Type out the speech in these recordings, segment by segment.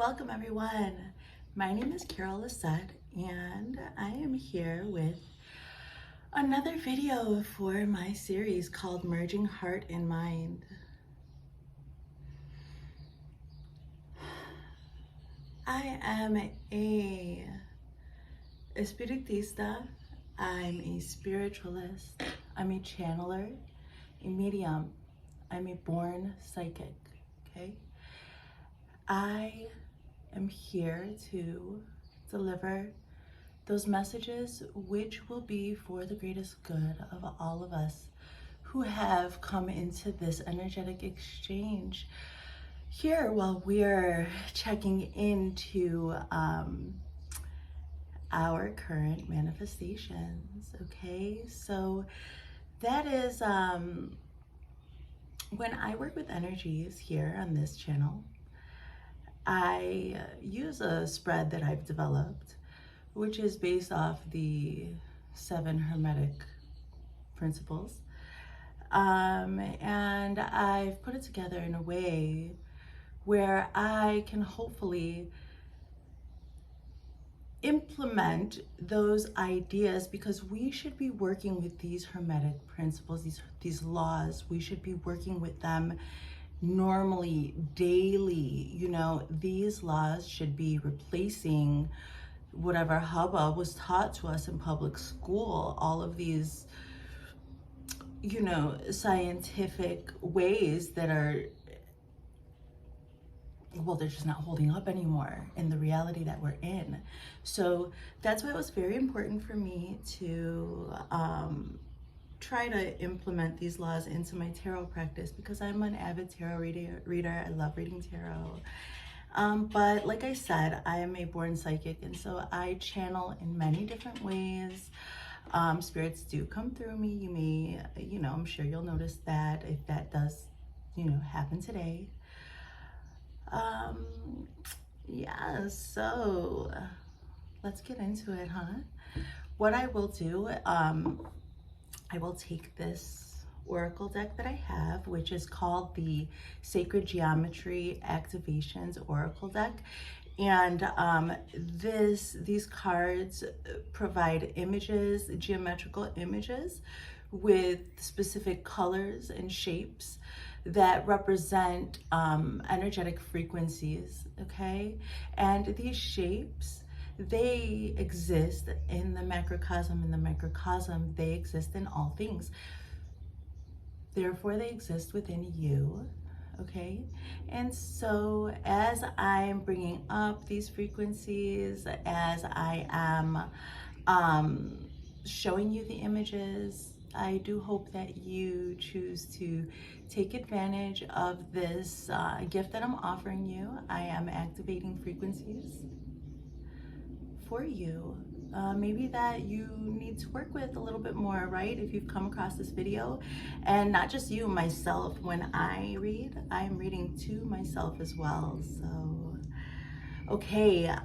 Welcome everyone. My name is Carol Lissette and I am here with another video for my series called Merging Heart and Mind. I am a espiritista, I'm a spiritualist, I'm a channeler, a medium, I'm a born psychic, okay? I am here to deliver those messages which will be for the greatest good of all of us who have come into this energetic exchange here while we're checking into our current manifestations. Okay, so that is when I work with energies here on this channel, I use a spread that I've developed, which is based off the 7 Hermetic principles. And I've put it together in a way where I can hopefully implement those ideas, because we should be working with these Hermetic principles, these laws. We should be working with them normally, daily. You know, these laws should be replacing whatever hubbub was taught to us in public school, all of these, you know, scientific ways that are, well, they're just not holding up anymore in the reality that we're in. So that's why it was very important for me to try to implement these laws into my tarot practice, because I'm an avid tarot reader. I love reading tarot. But like I said, I am a born psychic, and so I channel in many different ways. Spirits do come through me. You may, you know, I'm sure you'll notice that if that does, you know, happen today. Yeah, so let's get into it, huh? What I will do, I will take this oracle deck that I have, which is called the Sacred Geometry Activations Oracle Deck. And these cards provide images, geometrical images with specific colors and shapes that represent energetic frequencies, okay? And these shapes, they exist in the macrocosm. In the microcosm, they exist in all things. Therefore, they exist within you, okay? And so as I'm bringing up these frequencies, as I am showing you the images, I do hope that you choose to take advantage of this gift that I'm offering you. I am activating frequencies for you, maybe that you need to work with a little bit more, right? If you've come across this video, and not just you, myself, when I read, I'm reading to myself as well. So, okay,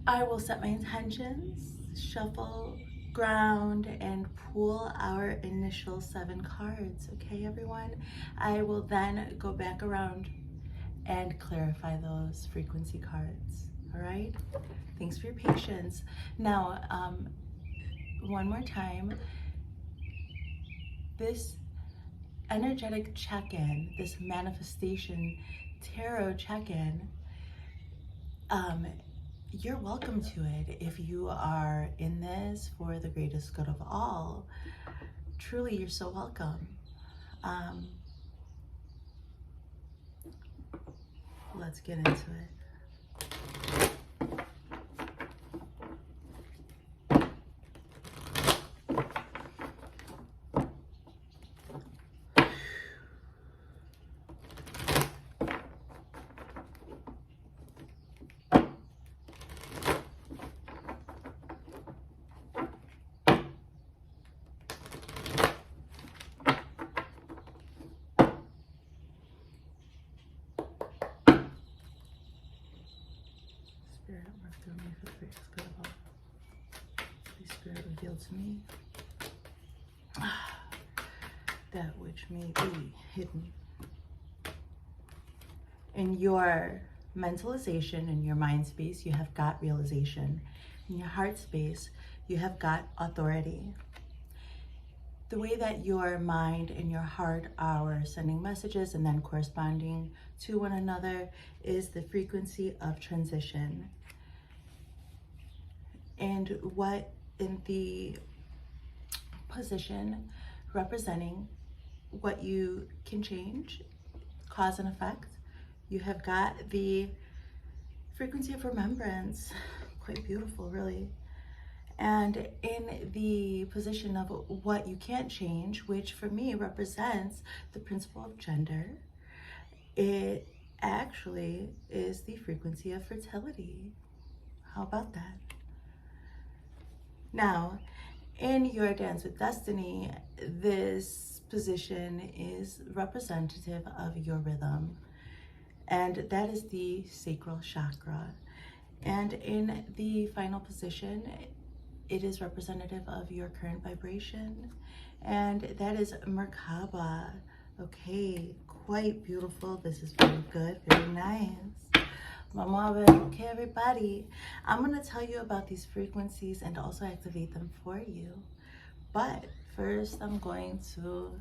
I will set my intentions, shuffle, ground, and pull our initial 7 cards, okay, everyone? I will then go back around and clarify those frequency cards. All right, thanks for your patience. Now, one more time, this energetic check-in, this manifestation tarot check-in, you're welcome to it if you are in this for the greatest good of all. Truly, you're so welcome. Let's get into it. Spirit, work through me for the greatest good of all. Please, Spirit, reveal to me that which may be hidden. In your mentalization, in your mind space, you have got realization. In your heart space, you have got authority. The way that your mind and your heart are sending messages and then corresponding to one another is the frequency of transition. And what in the position representing what you can change, cause and effect, you have got the frequency of remembrance. Quite beautiful, really. And in the position of what you can't change, which for me represents the principle of gender, it actually is the frequency of fertility. How about that? Now, in your Dance with Destiny, this position is representative of your rhythm, and that is the sacral chakra. And in the final position, it is representative of your current vibration, and that is Merkaba. Okay, quite beautiful. This is very good, very nice. Mama, okay, everybody. I'm going to tell you about these frequencies and also activate them for you. But first, I'm going to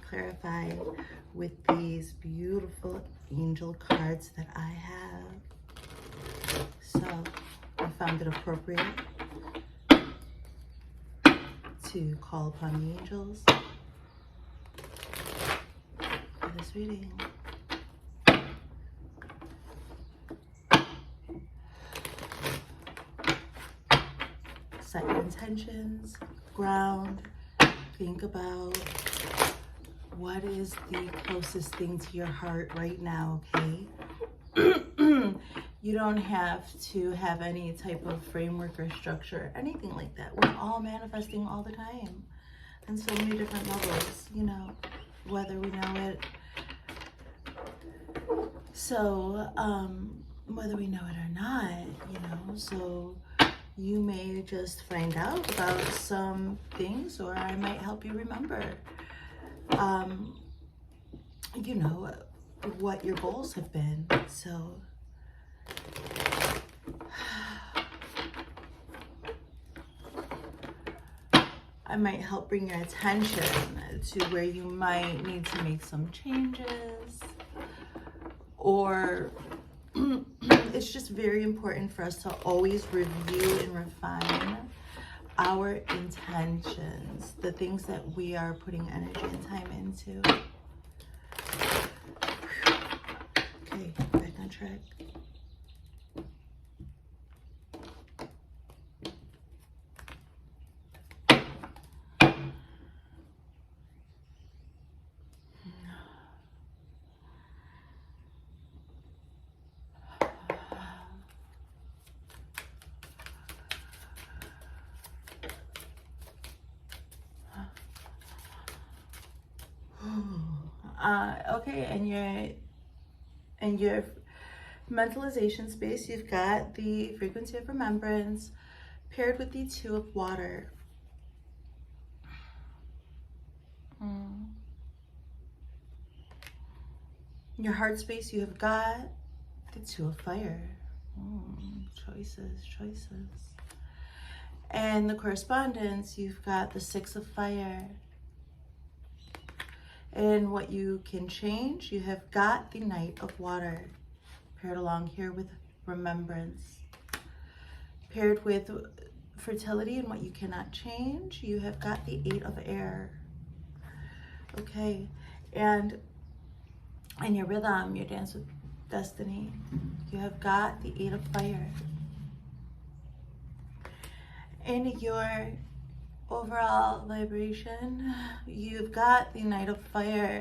clarify with these beautiful angel cards that I have. So I found it appropriate to call upon the angels for this reading. Set your intentions, ground, think about what is the closest thing to your heart right now, okay? You don't have to have any type of framework or structure, anything like that. We're all manifesting all the time on so many different levels, you know, whether we know it. So, whether we know it or not, you know, so you may just find out about some things, or I might help you remember, you know, what your goals have been. So I might help bring your attention to where you might need to make some changes, or it's just very important for us to always review and refine our intentions, the things that we are putting energy and time into. Okay, back on track. Okay, and your mentalization space, you've got the frequency of remembrance paired with the 2 of water. In your heart space, you have got the 2 of fire. Choices. And the correspondence, you've got the 6 of fire. And what you can change, you have got the Knight of Water paired along here with remembrance. Paired with fertility and what you cannot change, you have got the 8 of Air. Okay, and in your rhythm, your Dance with Destiny, you have got the 8 of Fire. In your overall vibration, you've got the Knight of Fire.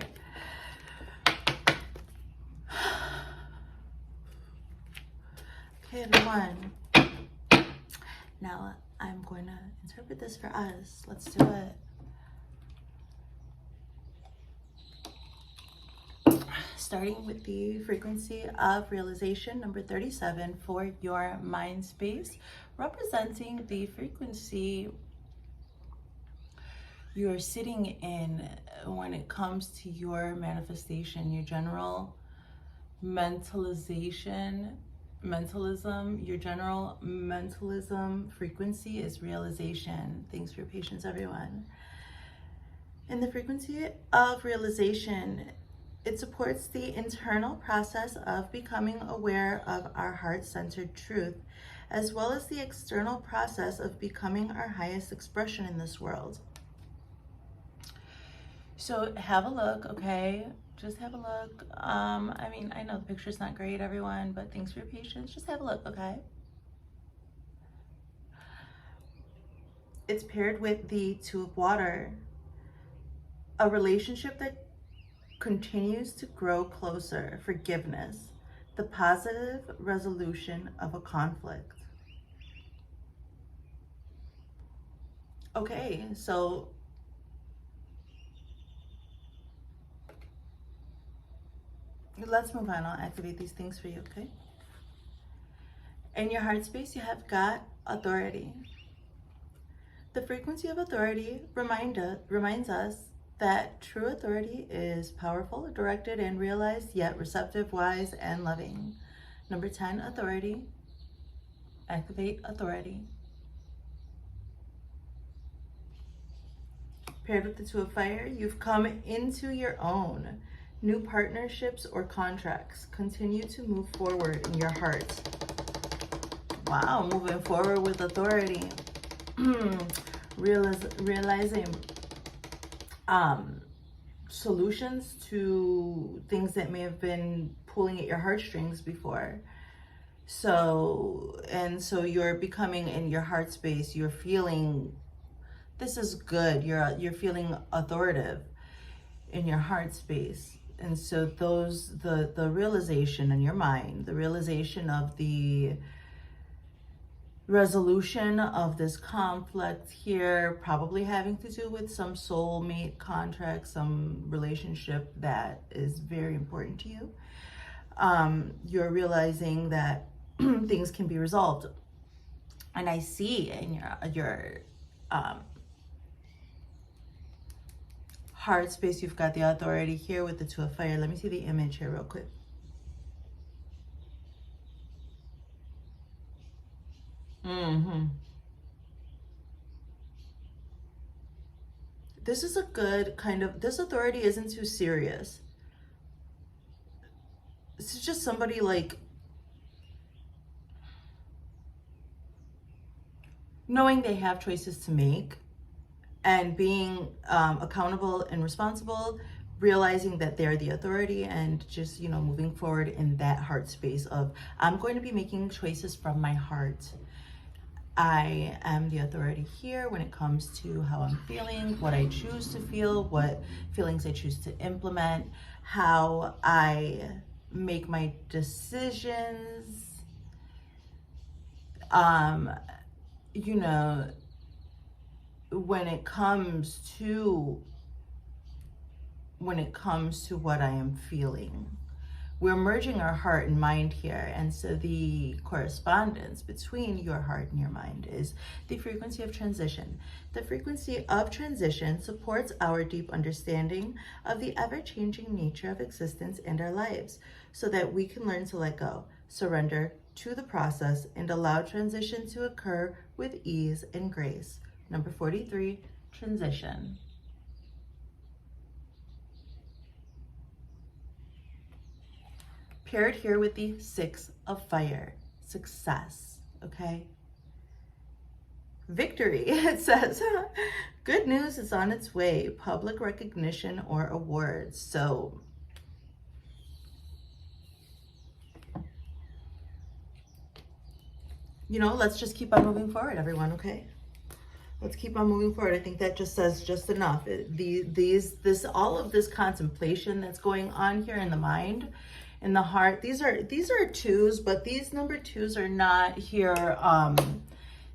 Okay, everyone. Now I'm going to interpret this for us. Let's do it. Starting with the frequency of realization, number 37 for your mind space, representing the frequency you're sitting in when it comes to your manifestation, your general mentalization, mentalism, your general mentalism frequency is realization. Thanks for your patience, everyone. In the frequency of realization, it supports the internal process of becoming aware of our heart-centered truth, as well as the external process of becoming our highest expression in this world. So have a look, okay? Just have a look. I mean, I know the picture's not great, everyone, but thanks for your patience. Just have a look, okay? It's paired with the Two of Water, a relationship that continues to grow closer, forgiveness, the positive resolution of a conflict. Okay, so let's move on. I'll activate these things for you, okay? In your heart space, you have got authority. The frequency of authority reminds us that true authority is powerful, directed, and realized, yet receptive, wise, and loving. Number 10, authority. Activate authority. Paired with the Two of Fire, you've come into your own. New partnerships or contracts continue to move forward in your heart. Wow, moving forward with authority. Realizing solutions to things that may have been pulling at your heartstrings before. So you're becoming, in your heart space, you're feeling, this is good. You're feeling authoritative in your heart space. And so the realization in your mind, the realization of the resolution of this conflict here, probably having to do with some soulmate contract, some relationship that is very important to you. You're realizing that things can be resolved. And I see in your heart space, you've got the authority here with the Two of Fire. Let me see the image here real quick. This is a good kind of, this authority isn't too serious. This is just somebody like knowing they have choices to make and being accountable and responsible, realizing that they're the authority, and just, you know, moving forward in that heart space of, I'm going to be making choices from my heart. I am the authority here when it comes to how I'm feeling, what I choose to feel, what feelings I choose to implement, how I make my decisions. You know, when it comes to what I am feeling. We're merging our heart and mind here, and so the correspondence between your heart and your mind is the frequency of transition. The frequency of transition supports our deep understanding of the ever-changing nature of existence and our lives, so that we can learn to let go, surrender to the process, and allow transition to occur with ease and grace. Number 43, transition. Paired here with the Six of Fire, success, okay? Victory, it says. Good news is on its way, public recognition or awards. So, you know, let's just keep on moving forward, everyone, okay? Let's keep on moving forward. I think that just says just enough. All of this contemplation that's going on here in the mind, in the heart, these are twos, but these number twos are not here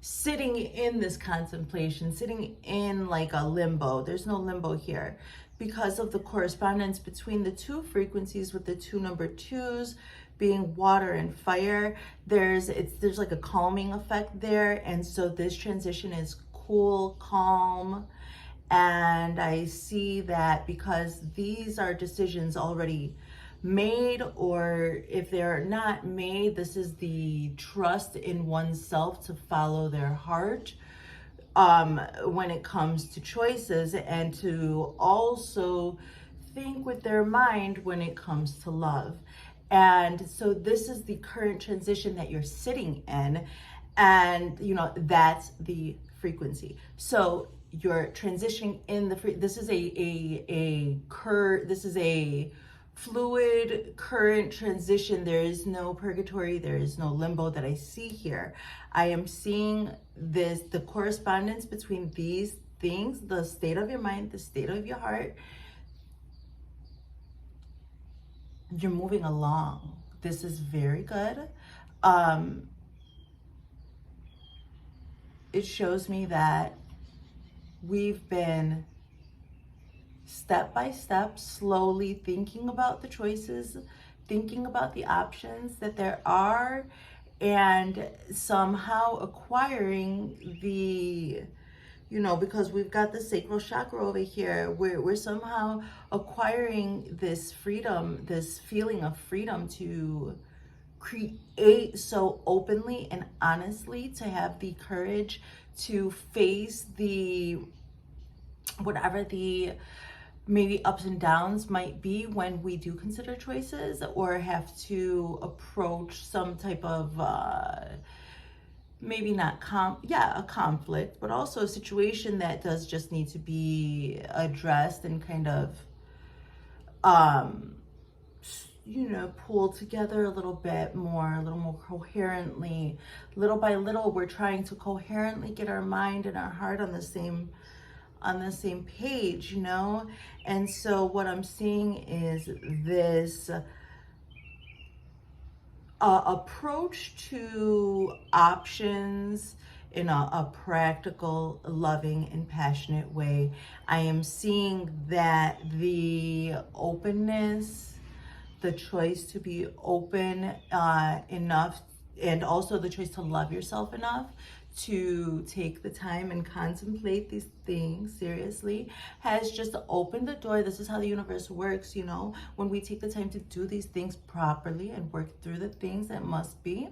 sitting in this contemplation, sitting in like a limbo. There's no limbo here because of the correspondence between the two frequencies with the two number twos being water and fire. There's like a calming effect there, and so this transition is cool, calm. And I see that because these are decisions already made, or if they're not made, this is the trust in oneself to follow their heart when it comes to choices, and to also think with their mind when it comes to love. And so this is the current transition that you're sitting in, and that's the frequency. So you're transitioning in this is this is a fluid current transition. There is no purgatory, there is no limbo that I see here. I am seeing the correspondence between these things, the state of your mind, the state of your heart. You're moving along. This is very good. It shows me that we've been step by step, slowly thinking about the choices, thinking about the options that there are, and somehow acquiring the, because we've got the sacral chakra over here, we're somehow acquiring this freedom, this feeling of freedom to create so openly and honestly, to have the courage to face whatever the maybe ups and downs might be when we do consider choices, or have to approach some type of maybe not a conflict, but also a situation that does just need to be addressed and kind of pulled together a little more coherently. Little by little, we're trying to coherently get our mind and our heart on the same page, And so what I'm seeing is this approach to options in a practical, loving, and passionate way. I am seeing that the openness, the choice to be open enough, and also the choice to love yourself enough to take the time and contemplate these things seriously, has just opened the door. This is how the universe works, when we take the time to do these things properly and work through the things that must be,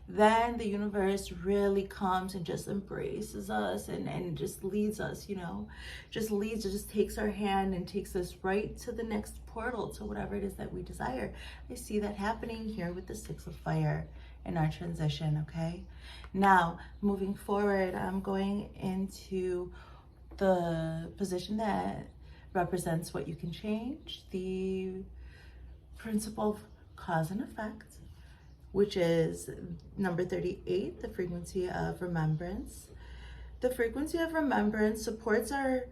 then the universe really comes and just embraces us and just leads us, just takes our hand and takes us right to the next portal, to whatever it is that we desire. I see that happening here with the Six of Fire in our transition, okay? Now, moving forward, I'm going into the position that represents what you can change, the principle of cause and effect, which is number 38, the frequency of remembrance. The frequency of remembrance supports our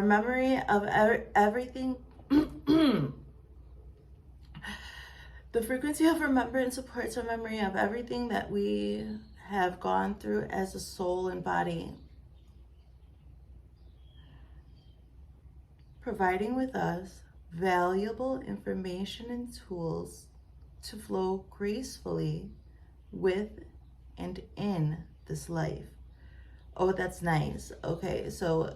memory of everything. The frequency of remembrance supports our memory of everything that we have gone through as a soul and body, providing with us valuable information and tools to flow gracefully with and in this life. Oh, that's nice. Okay, so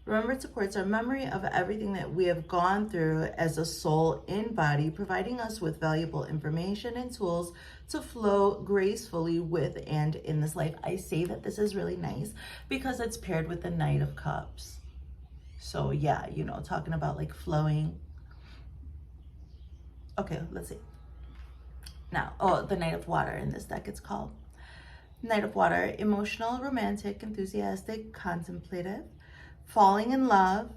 remembrance supports our memory of everything that we have gone through as a soul in body, providing us with valuable information and tools to flow gracefully with and in this life. I say that this is really nice because it's paired with the Knight of Cups. So yeah, talking about like flowing. Okay, let's see. Now, the Knight of Water in this deck, it's called. Knight of Water, emotional, romantic, enthusiastic, contemplative, falling in love,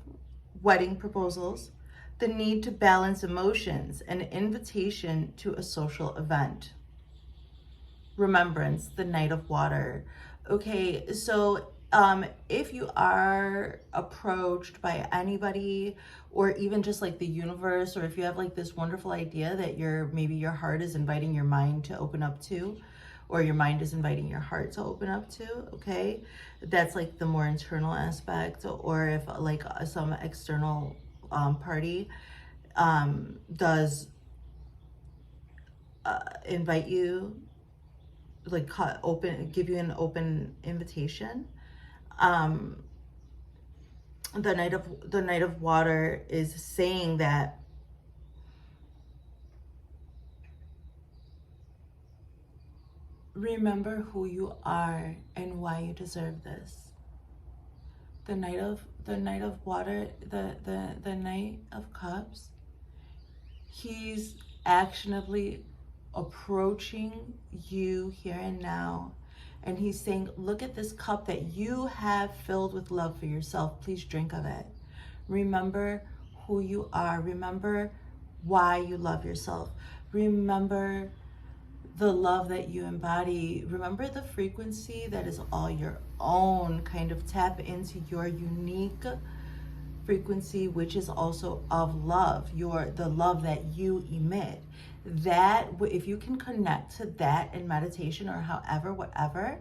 wedding proposals, the need to balance emotions, an invitation to a social event. Remembrance, the Knight of Water. Okay, so if you are approached by anybody, or even just like the universe, or if you have like this wonderful idea that maybe your heart is inviting your mind to open up to, or your mind is inviting your heart to open up to, okay? That's like the more internal aspect, or if like some external party does invite you, like give you an open invitation, the Knight of Water is saying that remember who you are and why you deserve this. The Knight of Water, the Knight of Cups, he's actionably approaching you here and now, and he's saying, look at this cup that you have filled with love for yourself. Please drink of it. Remember who you are. Remember why you love yourself. Remember the love that you embody. Remember the frequency that is all your own. Kind of tap into your unique frequency, which is also of love, the love that you emit. That, if you can connect to that in meditation or however, whatever,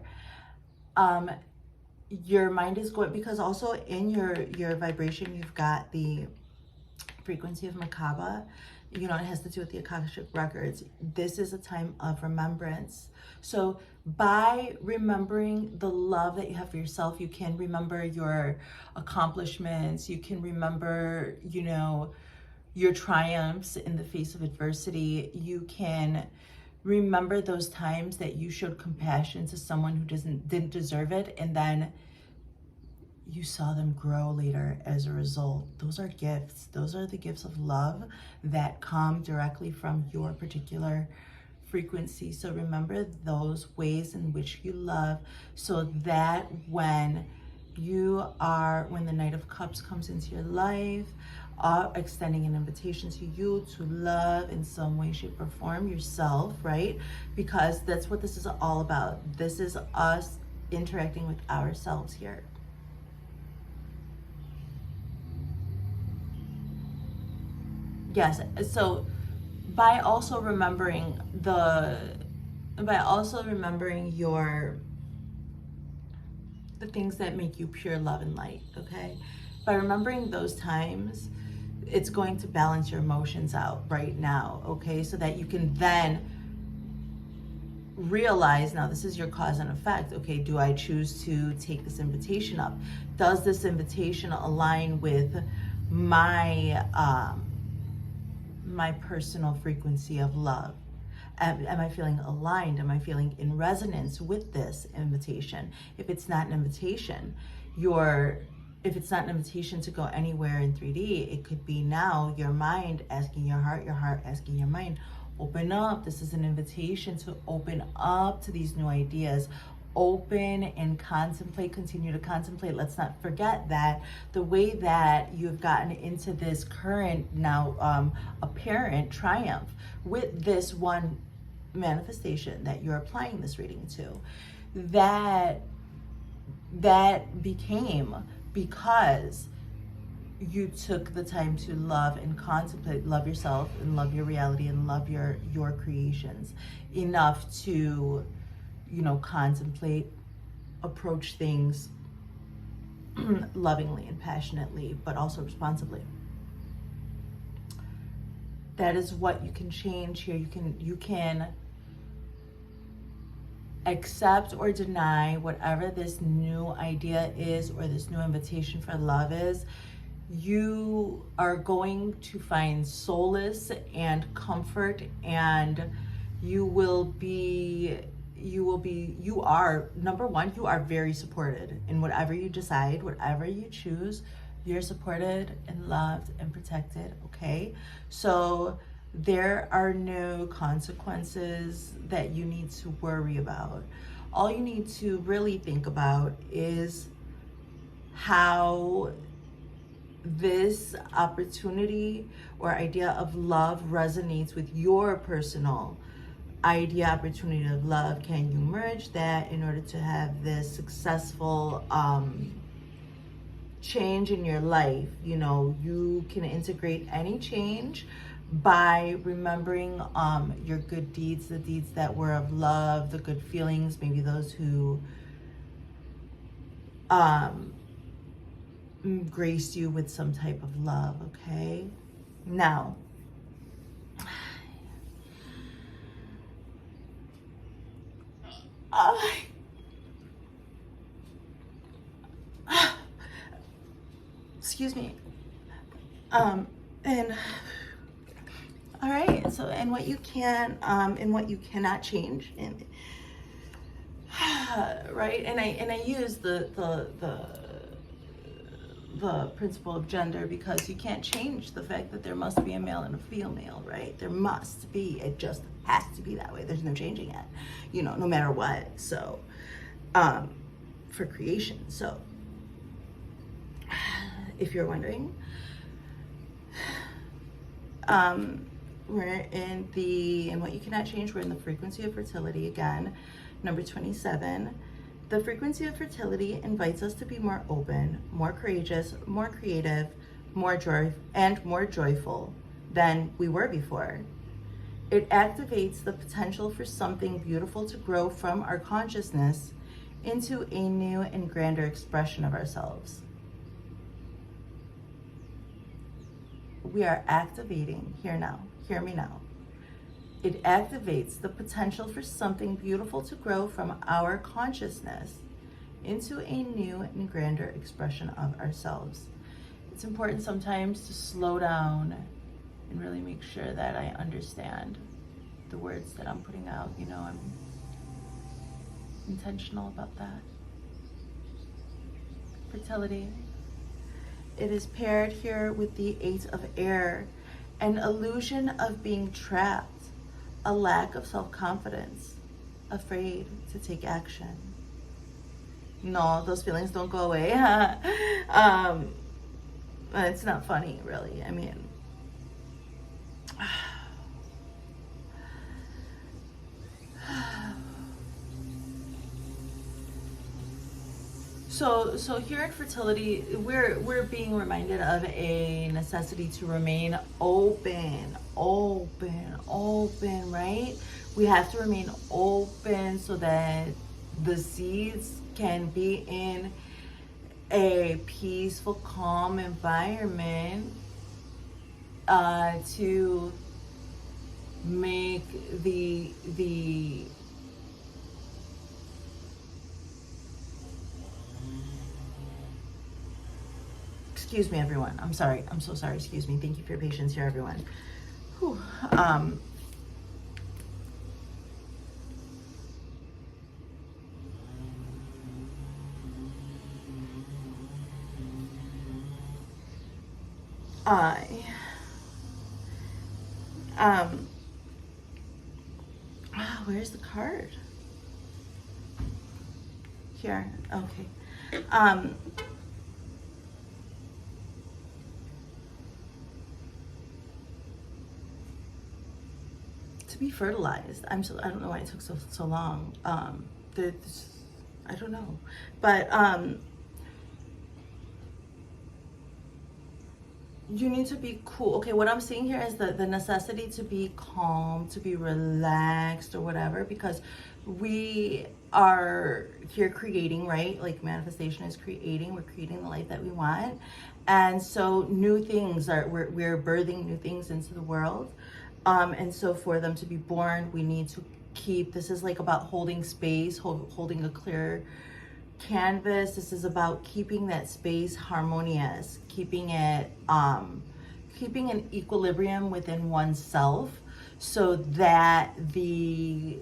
your mind is going, because also in your vibration, you've got the frequency of Merkaba. You know, it has to do with the Akashic records. This is a time of remembrance. So by remembering the love that you have for yourself, you can remember your accomplishments. You can remember, you know, your triumphs in the face of adversity. You can remember those times that you showed compassion to someone who didn't deserve it, and then you saw them grow later as a result. Those are gifts. Those are the gifts of love that come directly from your particular frequency. So remember those ways in which you love, so that when the Knight of Cups comes into your life, extending an invitation to you to love in some way, shape, or form yourself, right? Because that's what this is all about. This is us interacting with ourselves here. Yes, so by also remembering the things that make you pure love and light, okay? By remembering those times, it's going to balance your emotions out right now, okay? So that you can then realize, now this is your cause and effect, okay? Do I choose to take this invitation up? Does this invitation align with my my personal frequency of love? Am I feeling aligned? Am I feeling in resonance with this invitation? If it's not an invitation, if it's not an invitation to go anywhere in 3D, it could be now your mind asking your heart asking your mind, open up. This is an invitation to open up to these new ideas. Open and contemplate, continue to contemplate. Let's not forget that the way that you've gotten into this current now apparent triumph with this one manifestation that you're applying this reading to, that became because you took the time to love and contemplate, love yourself and love your reality and love your creations enough to, you know, contemplate, approach things lovingly and passionately, but also responsibly. That is what you can change here. You can accept or deny whatever this new idea is or this new invitation for love is. You are going to find solace and comfort, and you are, number one, you are very supported in whatever you decide, whatever you choose. You're supported and loved and protected, okay? So there are no consequences that you need to worry about. All you need to really think about is how this opportunity or idea of love resonates with your personal idea, opportunity of love. Can you merge that in order to have this successful change in your life? You know, you can integrate any change by remembering your good deeds, the deeds that were of love, the good feelings, maybe those who graced you with some type of love, okay? Now, excuse me. And all right, so and what you can and what you cannot change, and right, and I use the principle of gender because you can't change the fact that there must be a male and a female, right? There must be. It just has to be that way. There's no changing it, you know, no matter what. So for creation. So if you're wondering, we're in the, and what you cannot change, we're in the frequency of fertility again, number 27. The frequency of fertility invites us to be more open, more courageous, more creative, more joyful than we were before. It activates the potential for something beautiful to grow from our consciousness into a new and grander expression of ourselves. We are activating, hear me now. It activates the potential for something beautiful to grow from our consciousness into a new and grander expression of ourselves. It's important sometimes to slow down and really make sure that I understand the words that I'm putting out. You know, I'm intentional about that. Fertility. It is paired here with the 8 of air, an illusion of being trapped, a lack of self-confidence, afraid to take action. No, those feelings don't go away. It's not funny, really. I mean, so here in fertility, we're being reminded of a necessity to remain open, right? We have to remain open so that the seeds can be in a peaceful, calm environment to make the excuse me, everyone. I'm sorry. I'm so sorry. Excuse me. Thank you for your patience here, everyone. Whew. Where's the card? Here. Okay. To be fertilized. I don't know why it took so long. I don't know, but you need to be cool. Okay, what I'm seeing here is the necessity to be calm, to be relaxed or whatever, because we are here creating, right? Like manifestation is creating. We're creating the life that we want. And so new things we're birthing new things into the world. And so for them to be born, we need to keep, this is like about holding space, holding a clear canvas. This is about keeping that space harmonious, keeping it, keeping an equilibrium within oneself so that the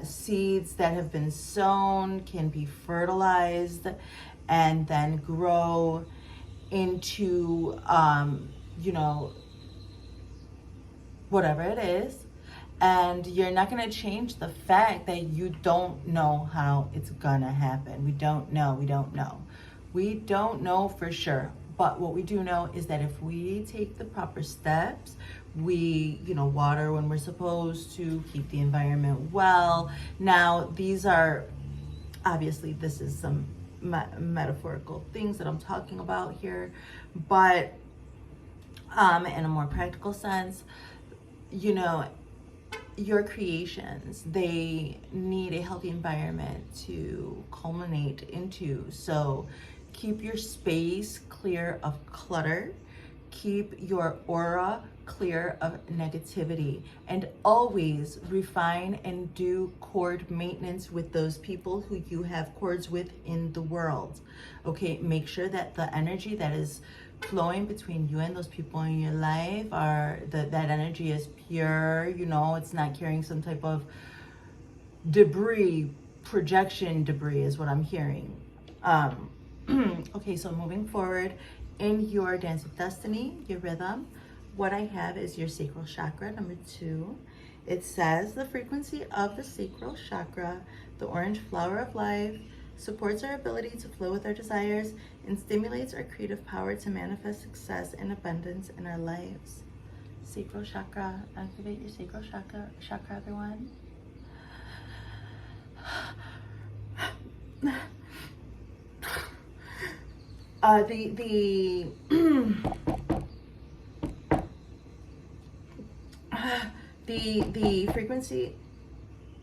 seeds that have been sown can be fertilized and then grow into, you know, whatever it is. And you're not going to change the fact that you don't know how it's gonna happen. We don't know for sure. But what we do know is that if we take the proper steps, we, you know, water when we're supposed to, keep the environment well. Now, these are, obviously, this is some metaphorical things that I'm talking about here. But in a more practical sense, you know, your creations, they need a healthy environment to culminate into. So keep your space clear of clutter. Keep your aura clear of negativity, and always refine and do cord maintenance with those people who you have cords with in the world. Okay, make sure that the energy that is flowing between you and those people in your life are that energy is pure. You know, it's not carrying some type of debris, projection debris is what I'm hearing. Okay, so moving forward in your dance of destiny, your rhythm, what I have is your sacral chakra, number 2. It says the frequency of the sacral chakra, the orange flower of life, supports our ability to flow with our desires and stimulates our creative power to manifest success and abundance in our lives. Sacral chakra, activate your sacral chakra, everyone. The frequency,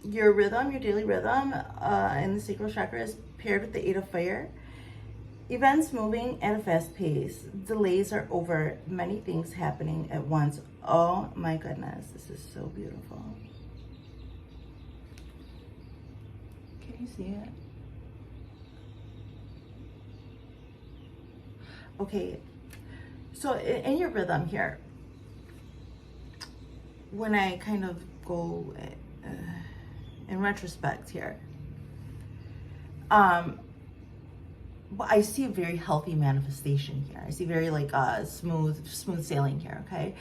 your rhythm, your daily rhythm in the sacral chakra is paired with the 8 of fire. Events moving at a fast pace. Delays are over. Many things happening at once. Oh my goodness, this is so beautiful. Can you see it? Okay, so in your rhythm here, when I kind of go in retrospect here, I see a very healthy manifestation here. I see very like smooth sailing here, okay?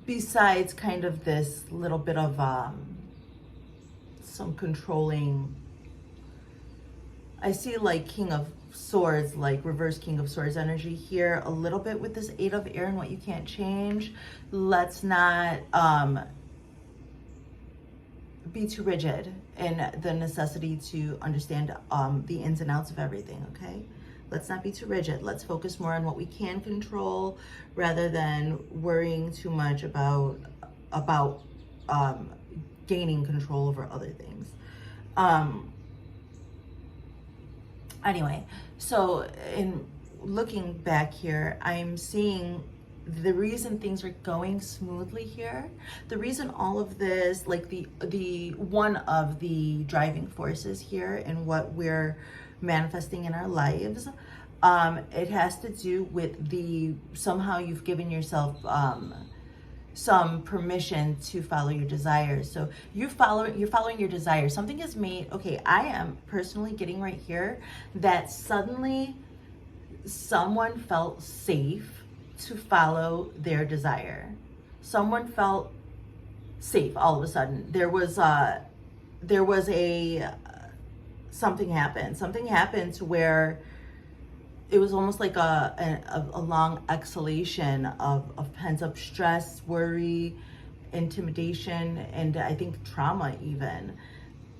Besides kind of this little bit of some controlling, I see like King of Swords, like reverse King of Swords energy here a little bit with this 8 of air and what you can't change. Let's not be too rigid in the necessity to understand the ins and outs of everything, okay? Let's not be too rigid. Let's focus more on what we can control rather than worrying too much about gaining control over other things. Anyway, so in looking back here, I'm seeing the reason things are going smoothly here, the reason all of this, like the one of the driving forces here in what we're manifesting in our lives, it has to do with somehow you've given yourself some permission to follow your desires. So you're following your desires. Something is made. Okay, I am personally getting right here that suddenly someone felt safe to follow their desire. Someone felt safe all of a sudden. There was something happened to where it was almost like a long exhalation of pent-up stress, worry, intimidation, and I think trauma even.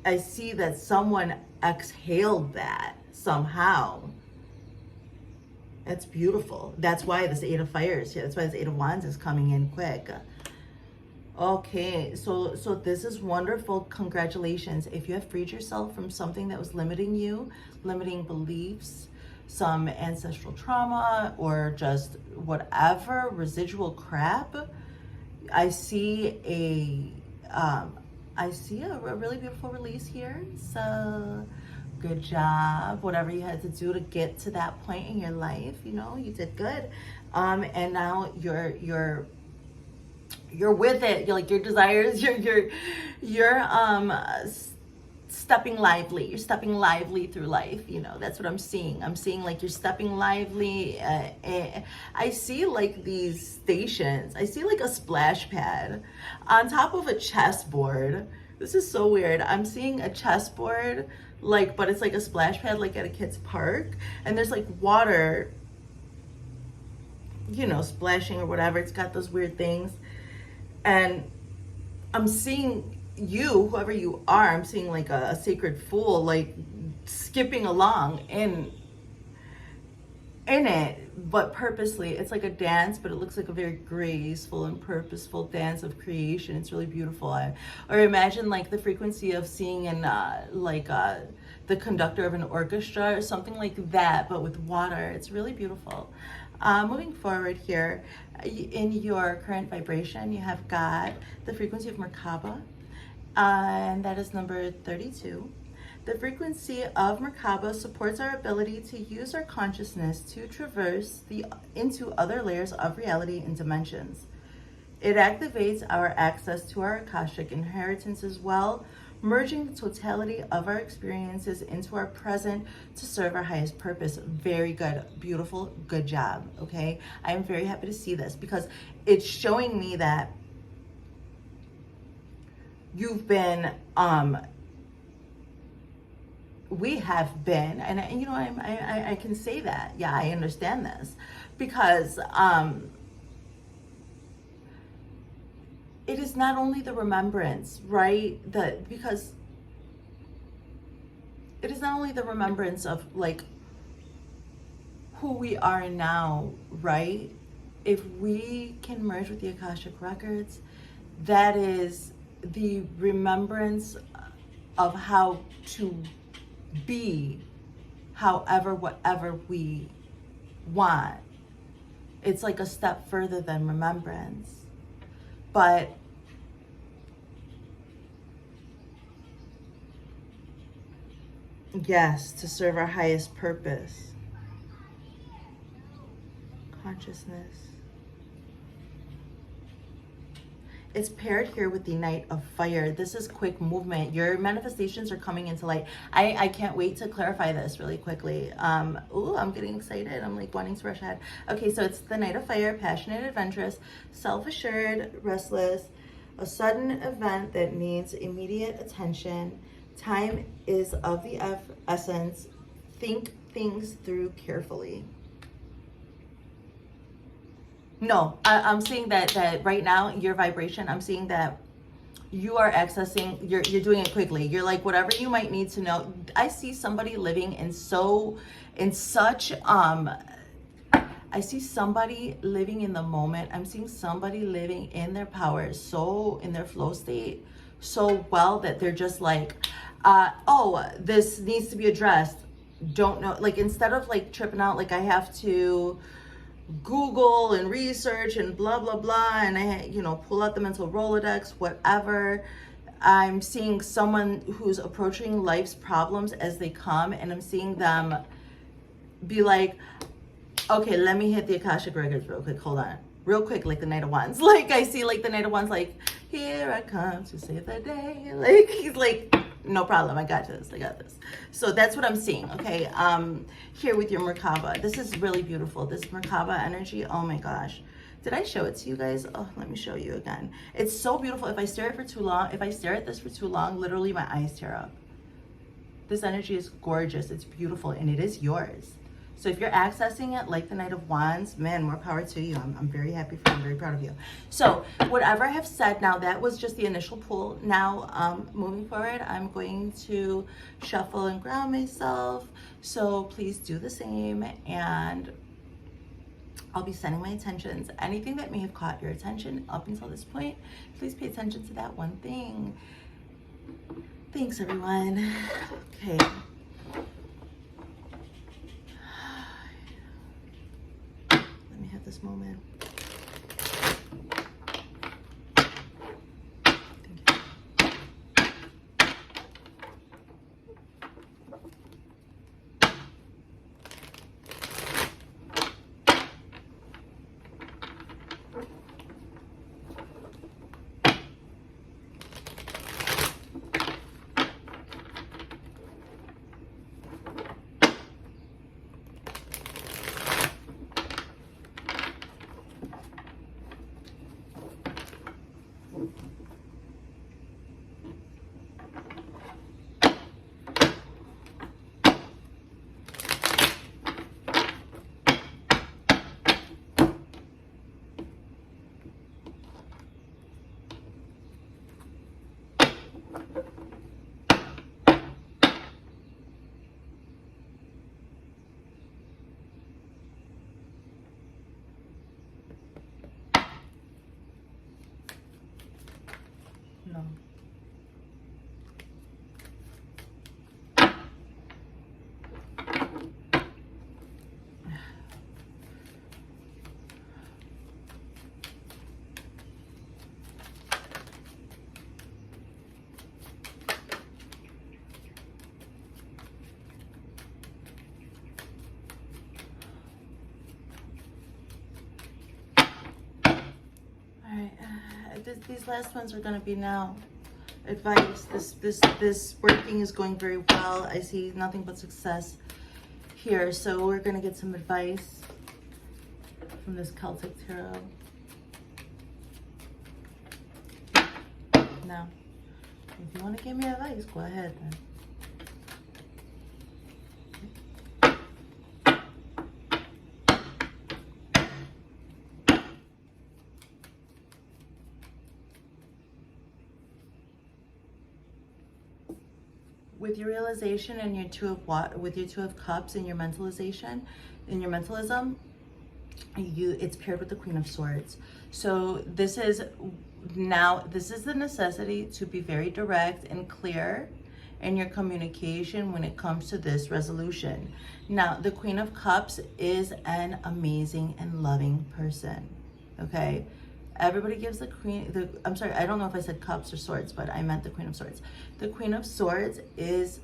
I see that someone exhaled that somehow. That's beautiful. That's why this 8 of Fire is here. That's why this 8 of Wands is coming in quick. Okay, so this is wonderful. Congratulations. If you have freed yourself from something that was limiting you, limiting beliefs, some ancestral trauma, or just whatever residual crap, I see a really beautiful release here. So good job. Whatever you had to do to get to that point in your life, you know, you did good. And now you're with it. You're like your desires. You're stepping lively. You're stepping lively through life. You know, that's what I'm seeing. I'm seeing like you're stepping lively. I see like these stations. I see like a splash pad on top of a chessboard. This is so weird. I'm seeing a chessboard, like, but it's like a splash pad, like at a kid's park, and there's like water, you know, splashing or whatever. It's got those weird things, and I'm seeing you, whoever you are, I'm seeing like a sacred fool, like skipping along in it, but purposely. It's like a dance, but it looks like a very graceful and purposeful dance of creation. It's really beautiful. Or imagine like the frequency of seeing in the conductor of an orchestra or something like that, but with water. It's really beautiful. Moving forward here, in your current vibration, you have got the frequency of Merkaba, and that is number 32. The frequency of Merkaba supports our ability to use our consciousness to traverse into other layers of reality and dimensions. It activates our access to our Akashic inheritance as well, merging the totality of our experiences into our present to serve our highest purpose. Very good, beautiful, good job, okay? I am very happy to see this because it's showing me that you've been, we have been, and you know, I can say that, yeah, I understand this, because it is not only the remembrance, right? Because it is not only the remembrance of like who we are now, right? If we can merge with the Akashic Records, that is the remembrance of how to be however, whatever we want. It's like a step further than remembrance. But yes, to serve our highest purpose. Consciousness. It's paired here with the Knight of Fire. This is quick movement. Your manifestations are coming into light. I can't wait to clarify this really quickly. Ooh, I'm getting excited. I'm like wanting to rush ahead. Okay, so it's the Knight of Fire, passionate, adventurous, self-assured, restless, a sudden event that needs immediate attention. Time is of the essence. Think things through carefully. No, I'm seeing that right now, your vibration, I'm seeing that you are accessing, you're doing it quickly. You're like, whatever you might need to know. I see somebody living I see somebody living in the moment. I'm seeing somebody living in their power, so in their flow state, so well that they're just like, oh, this needs to be addressed. Don't know, like instead of like tripping out, like I have to Google and research and blah, blah, blah. And I, you know, pull out the mental Rolodex, whatever. I'm seeing someone who's approaching life's problems as they come. And I'm seeing them be like, okay, let me hit the Akashic Records real quick. Hold on. Real quick, like the Knight of Wands. Like I see like the Knight of Wands, like, here I come to save the day. Like he's like, no problem, I got this, I got this. So that's what I'm seeing, okay? Here with your Merkaba. This is really beautiful. This Merkaba energy, oh my gosh. Did I show it to you guys? Oh, let me show you again. It's so beautiful. If I stare at this for too long, literally my eyes tear up. This energy is gorgeous, it's beautiful, and it is yours. So if you're accessing it like the Knight of Wands, man, more power to you. I'm very happy for you. I'm very proud of you. So whatever I have said now, that was just the initial pull. Now, moving forward, I'm going to shuffle and ground myself. So please do the same. And I'll be sending my intentions. Anything that may have caught your attention up until this point, please pay attention to that one thing. Thanks, everyone. Okay. Let me have this moment. Thank you. these last ones are going to be now advice. This working is going very well. I see nothing but success here. So we're going to get some advice from this Celtic tarot. Now, if you want to give me advice, go ahead then. With your realization and your with your Two of Cups and your mentalization, in your mentalism, it's paired with the Queen of Swords. So this is the necessity to be very direct and clear in your communication when it comes to this resolution. Now, the Queen of Cups is an amazing and loving person, okay? Everybody gives I'm sorry, I don't know if I said cups or swords, but I meant the Queen of Swords. The Queen of Swords is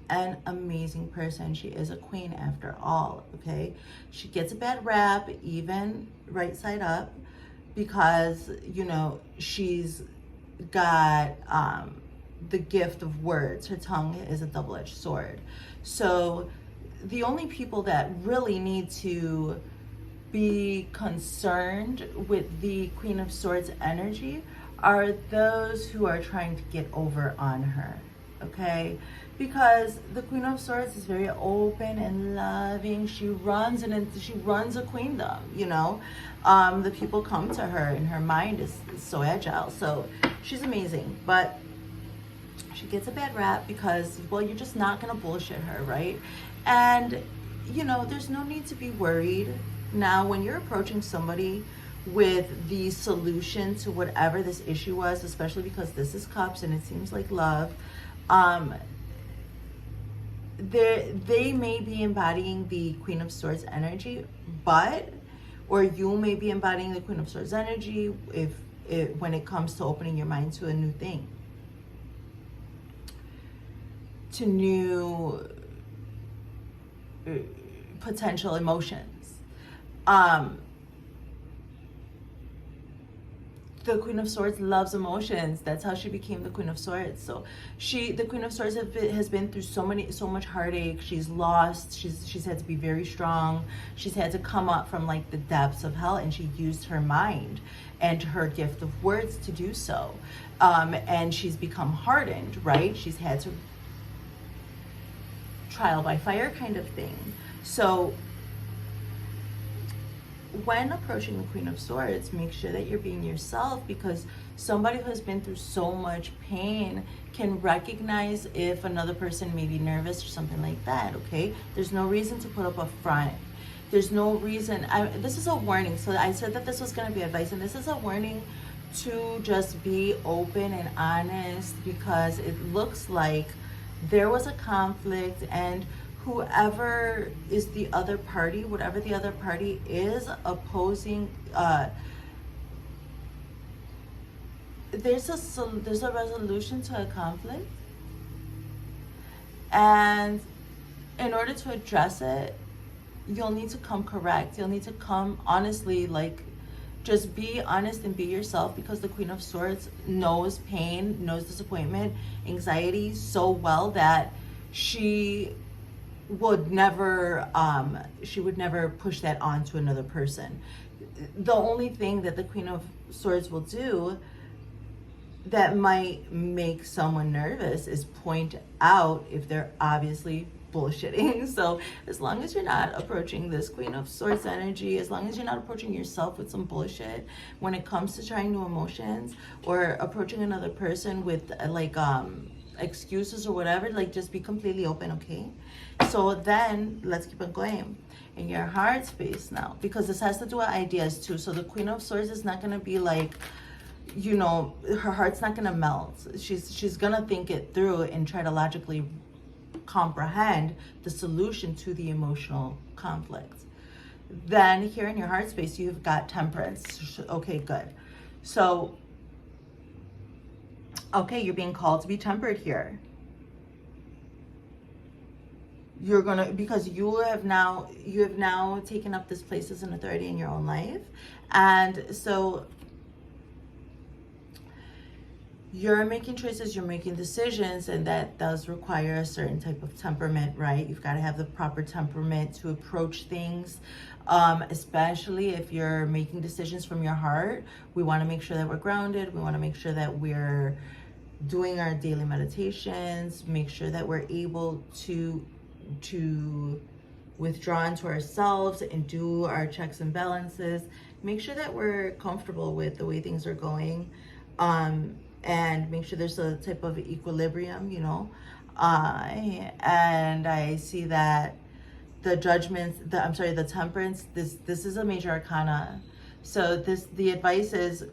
an amazing person. She is a queen after all, okay? She gets a bad rap, even right side up, because, you know, she's got the gift of words. Her tongue is a double-edged sword. So the only people that really need to be concerned with the Queen of Swords energy are those who are trying to get over on her, okay? Because the Queen of Swords is very open and loving. She runs a queendom, you know? The people come to her, and her mind is so agile. So she's amazing, but she gets a bad rap because, well, you're just not gonna bullshit her, right? And, you know, there's no need to be worried. Now, when you're approaching somebody with the solution to whatever this issue was, especially because this is Cups and it seems like love, they may be embodying the Queen of Swords energy, or you may be embodying the Queen of Swords energy when it comes to opening your mind to a new thing, to new potential emotions. The Queen of Swords loves emotions. That's how she became the Queen of Swords. So the Queen of Swords has been through so much heartache. She's lost. She's had to be very strong. She's had to come up from like the depths of hell, and she used her mind and her gift of words to do so. And she's become hardened, right? She's had to trial by fire kind of thing. So when approaching the Queen of Swords, make sure that you're being yourself, because somebody who has been through so much pain can recognize if another person may be nervous or something like that, okay? There's no reason to put up a front. There's no reason. This is a warning. So I said that this was going to be advice, and this is a warning to just be open and honest, because it looks like there was a conflict, and whoever is the other party, whatever the other party is opposing, there's a resolution to a conflict, and in order to address it, you'll need to come correct. You'll need to come honestly, like, just be honest and be yourself, because the Queen of Swords knows pain, knows disappointment, anxiety so well that she would never push that on to another person. The only thing that the Queen of Swords will do that might make someone nervous is point out if they're obviously bullshitting. So as long as you're not approaching this Queen of Swords energy, as long as you're not approaching yourself with some bullshit when it comes to trying new emotions, or approaching another person with like excuses or whatever, like, just be completely open, okay? So then let's keep it going in your heart space now, because this has to do with ideas too. So the Queen of Swords is not going to be like, you know, her heart's not going to melt. She's going to think it through and try to logically comprehend the solution to the emotional conflict. Then here in your heart space, you've got Temperance. Okay, good. So, okay, you're being called to be tempered here. You're gonna, because you have now taken up this place as an authority in your own life. And so you're making choices, you're making decisions, and that does require a certain type of temperament, right? You've got to have the proper temperament to approach things, especially if you're making decisions from your heart. We want to make sure that we're grounded. We want to make sure that we're doing our daily meditations, make sure that we're able to withdraw into ourselves and do our checks and balances, make sure that we're comfortable with the way things are going, and make sure there's a type of equilibrium, you know. And I see that the judgments, the temperance, this is a major arcana. So the advice is,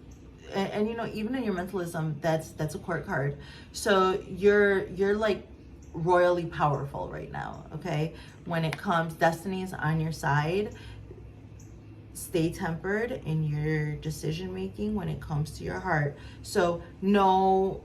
and you know, even in your mentalism, that's a court card. So you're like royally powerful right now, okay? When it comes, destiny is on your side. Stay tempered in your decision making when it comes to your heart. So no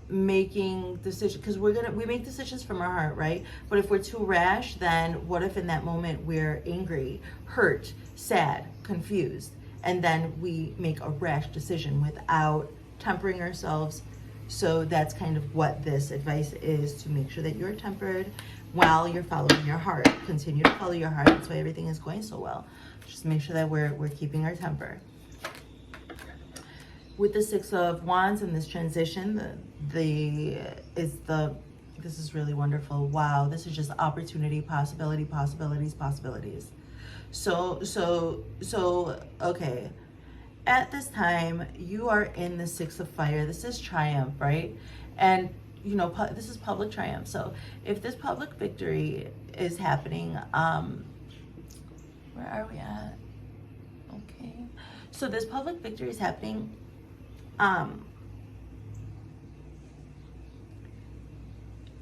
making decisions, because we make decisions from our heart, right? But if we're too rash, then what if in that moment we're angry, hurt, sad, confused, and then we make a rash decision without tempering ourselves? So that's kind of what this advice is, to make sure that you're tempered while you're following your heart. Continue to follow your heart. That's why everything is going so well. Just make sure that we're keeping our temper. With the Six of Wands in this transition, this is really wonderful. Wow, this is just opportunity, possibility, possibilities. So okay. At this time, you are in the Six of Fire. This is triumph, right? And you know, this is public triumph. So if this public victory is happening, where are we at? Okay. So this public victory is happening,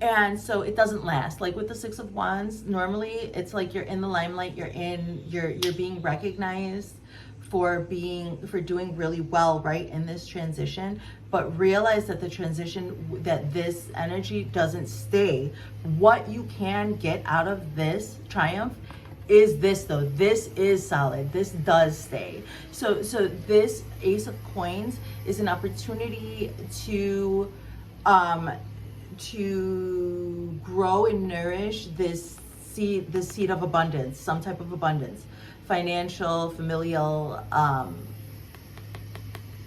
and so it doesn't last. Like with the Six of Wands, normally it's like you're in the limelight, you're being recognized for doing really well, right, in this transition. But realize that the transition, that this energy doesn't stay. What you can get out of this triumph is this, though. This is solid. This does stay. So this Ace of Coins is an opportunity to grow and nourish this seed of abundance, some type of abundance, financial, familial.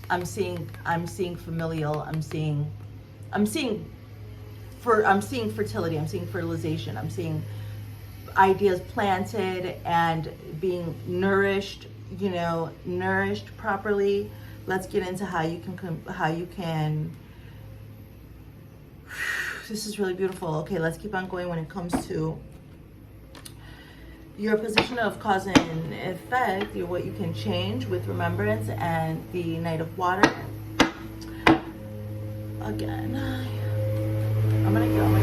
I'm seeing familial. I'm seeing fertility. I'm seeing fertilization. I'm seeing ideas planted and being nourished, you know, nourished properly. Let's get into how you can this is really beautiful. Okay, let's keep on going when it comes to your position of cause and effect, what you can change with remembrance and the Knight of Water. Again, I'm gonna get on my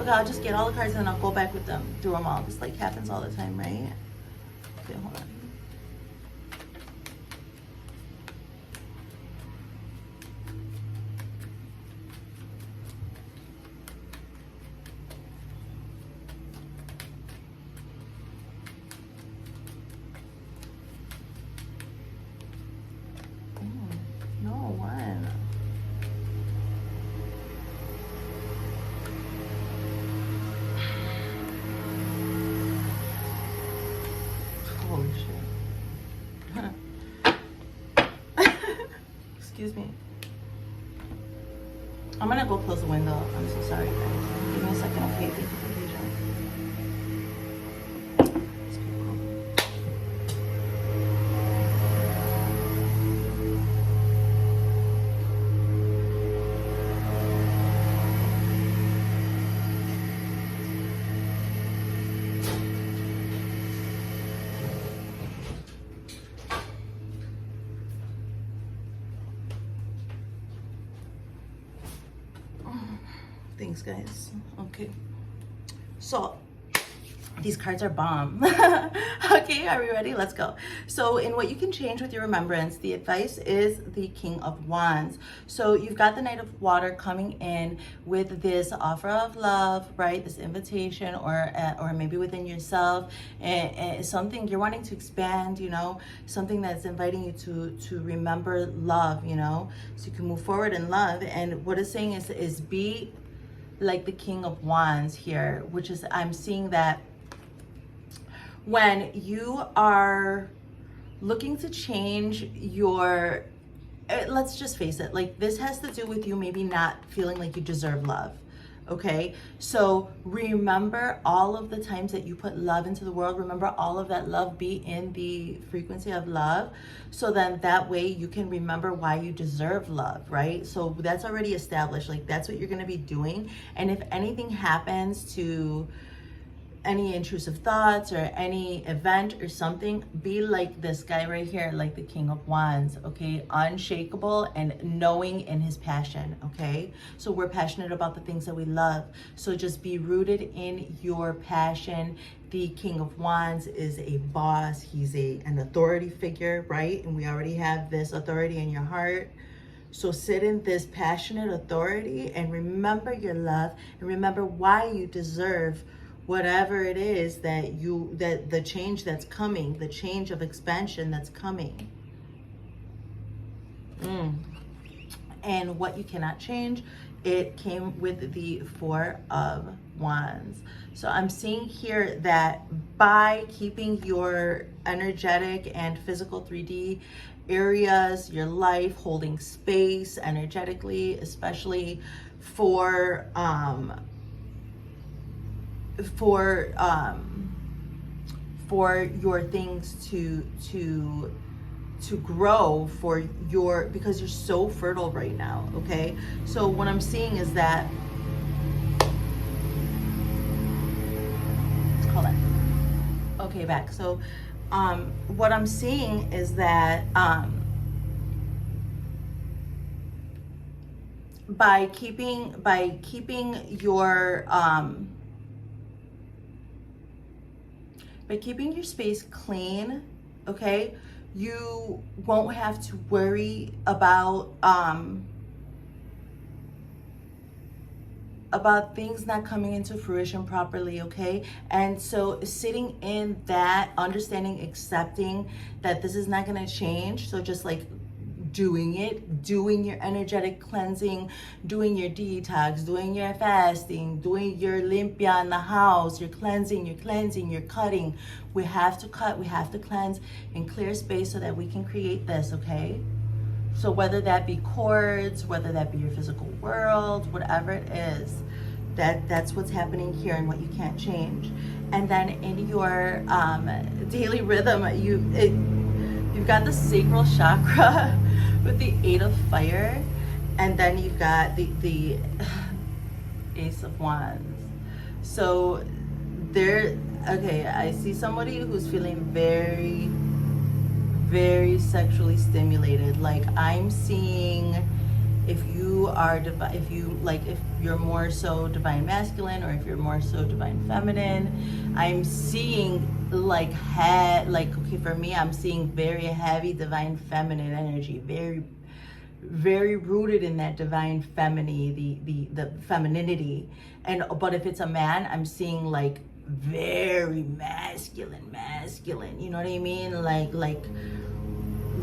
okay, I'll just get all the cards and I'll go back with them, do them all. This like happens all the time, right? Okay, hold on. No, one. Holy shit. Excuse me. I'm gonna go close the window. I'm so sorry, guys. Give me a second, okay? Thank you for the patience. Thanks, guys. Okay. So, These cards are bomb. Okay, are we ready? Let's go. So in what you can change with your remembrance, the advice is the King of Wands. So you've got the Knight of Water coming in with this offer of love, right? This invitation, or maybe within yourself, and something you're wanting to expand, you know, something that's inviting you to remember love, you know, so you can move forward in love. And what it's saying is be like the King of Wands here, which is, I'm seeing that when you are looking to change your, let's just face it, like this has to do with you maybe not feeling like you deserve love. Okay, so remember all of the times that you put love into the world. Remember all of that love, be in the frequency of love, so then that way you can remember why you deserve love, right? So that's already established, like that's what you're going to be doing. And if anything happens to any intrusive thoughts or any event or something, be like this guy right here, like the King of Wands, okay? Unshakable and knowing in his passion, okay? So we're passionate about the things that we love. So just be rooted in your passion. The King of Wands is a boss. He's an authority figure, right? And we already have this authority in your heart. So sit in this passionate authority and remember your love, and remember why you deserve whatever it is that the change that's coming, the change of expansion that's coming. And what you cannot change, it came with the Four of Wands. So I'm seeing here that by keeping your energetic and physical 3D areas, your life, holding space energetically, especially for your things to grow, for your, because you're so fertile right now, okay? So what I'm seeing is that, hold on, okay, back. So what I'm seeing is that by keeping your by keeping your space clean, okay, you won't have to worry about things not coming into fruition properly, okay? And so sitting in that, understanding, accepting that this is not going to change, so just like doing your energetic cleansing, doing your detox, doing your fasting, doing your limpia in the house, your cleansing, your cutting. We have to cut, we have to cleanse and clear space so that we can create this, okay? So whether that be cords, whether that be your physical world, whatever it is, that's what's happening here and what you can't change. And then in your daily rhythm, you've got the sacral chakra with the Eight of Fire, and then you've got the Ace of Wands. So there, okay, I see somebody who's feeling very, very sexually stimulated. Like I'm seeing, if you are if you're more so divine masculine, or if you're more so divine feminine, I'm seeing like okay, for me, I'm seeing very heavy divine feminine energy, very, very rooted in that divine femininity, the femininity. And but if it's a man, I'm seeing like very masculine, you know what I mean?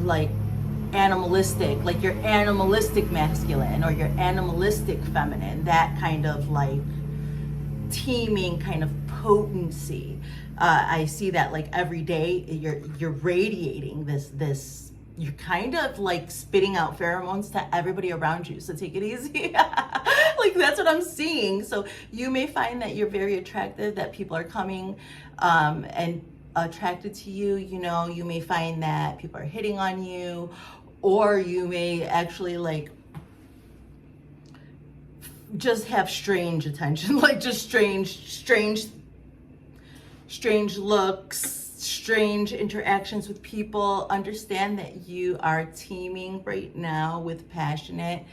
Like animalistic, like your animalistic masculine or your animalistic feminine, that kind of like teeming kind of potency. I see that like every day you're radiating this, you're kind of like spitting out pheromones to everybody around you. So take it easy. Like that's what I'm seeing. So you may find that you're very attractive, that people are coming and attracted to you. You know, you may find that people are hitting on you, or you may actually like just have strange attention, like just strange looks, strange interactions with people. Understand that you are teeming right now with passionate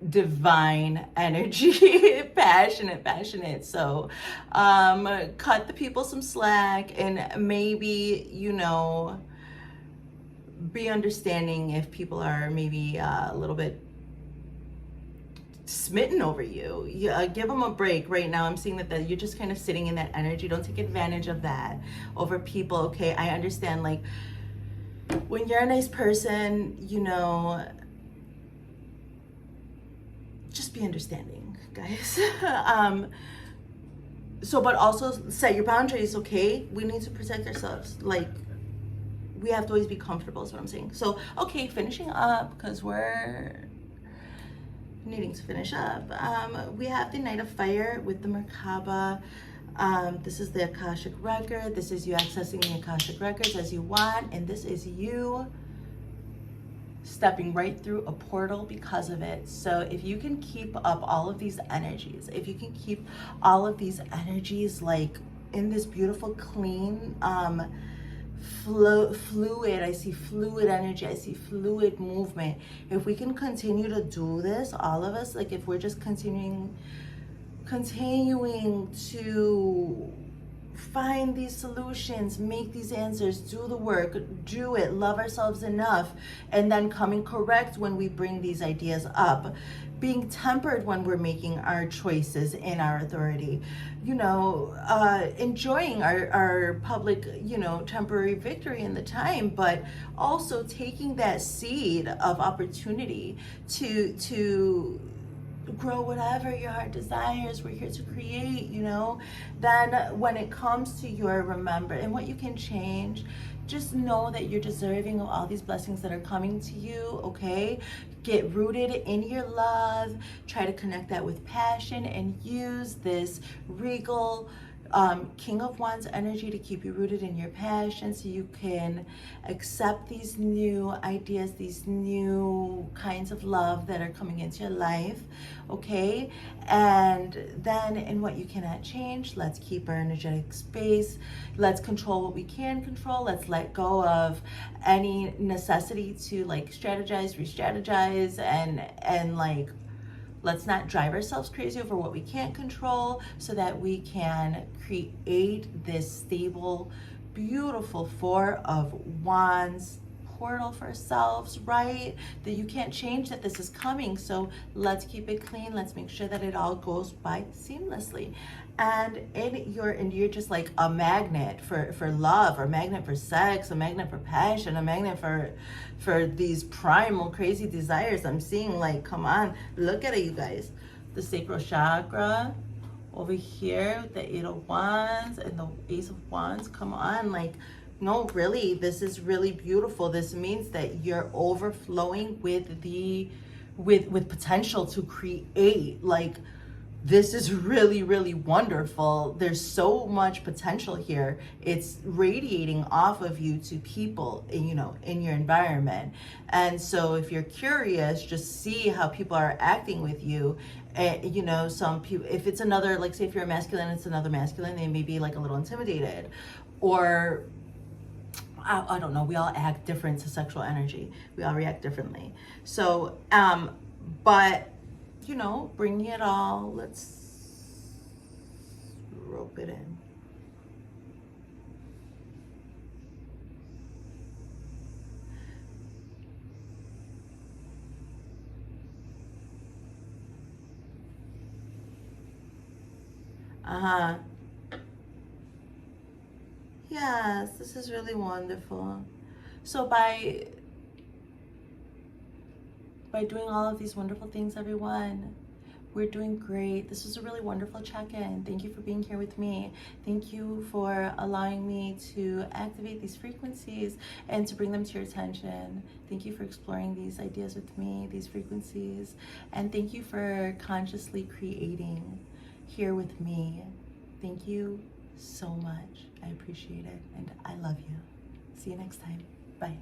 divine energy, passionate. So cut the people some slack, and maybe, you know, be understanding if people are maybe a little bit smitten over you. Give them a break. Right now I'm seeing that you're just kind of sitting in that energy. Don't take advantage of that over people. Okay, I understand, like, when you're a nice person, you know, just be understanding, guys. So, but also set your boundaries. Okay, we need to protect ourselves. Like, we have to always be comfortable, is what I'm saying. So, okay, finishing up, because we're needing to finish up. We have the Knight of Fire with the Merkaba. This is the Akashic Record. This is you accessing the Akashic Records as you want, and this is you stepping right through a portal because of it. So if you can keep up all of these energies, if you can keep all of these energies like in this beautiful, clean, fluid, I see fluid energy, I see fluid movement. If we can continue to do this, all of us, like if we're just continuing to find these solutions, make these answers, do the work, do it, love ourselves enough, and then coming correct when we bring these ideas up, being tempered when we're making our choices in our authority, you know, enjoying our public, you know, temporary victory in the time, but also taking that seed of opportunity to grow whatever your heart desires. We're here to create, you know. Then when it comes to your remember and what you can change, just know that you're deserving of all these blessings that are coming to you. Okay, get rooted in your love, try to connect that with passion, and use this regal King of Wands energy to keep you rooted in your passion, so you can accept these new ideas, these new kinds of love that are coming into your life. Okay, and then in what you cannot change, let's keep our energetic space. Let's control what we can control. Let's let go of any necessity to like strategize, re-strategize, and like, let's not drive ourselves crazy over what we can't control, so that we can create this stable, beautiful Four of Wands portal for ourselves, right? That you can't change that this is coming. So let's keep it clean. Let's make sure that it all goes by seamlessly. And you're just like a magnet for love, or a magnet for sex, a magnet for passion, a magnet for these primal crazy desires. I'm seeing, like, come on, look at it, you guys. The sacral chakra over here with the Eight of Wands and the Ace of Wands. Come on, like, no, really, this is really beautiful. This means that you're overflowing with with potential to create. Like, this is really, really wonderful. There's so much potential here. It's radiating off of you to people, you know, in your environment. And so if you're curious, just see how people are acting with you. You know, some people, if it's another, like, say if you're a masculine, it's another masculine, they may be like a little intimidated, or I don't know, we all act different to sexual energy. We all react differently. So, but, you know, bring it all. Let's rope it in. Yes, this is really wonderful. So by doing all of these wonderful things, everyone, we're doing great. This was a really wonderful check-in. Thank you for being here with me. Thank you for allowing me to activate these frequencies and to bring them to your attention. Thank you for exploring these ideas with me, these frequencies. And thank you for consciously creating here with me. Thank you so much. I appreciate it, and I love you. See you next time. Bye.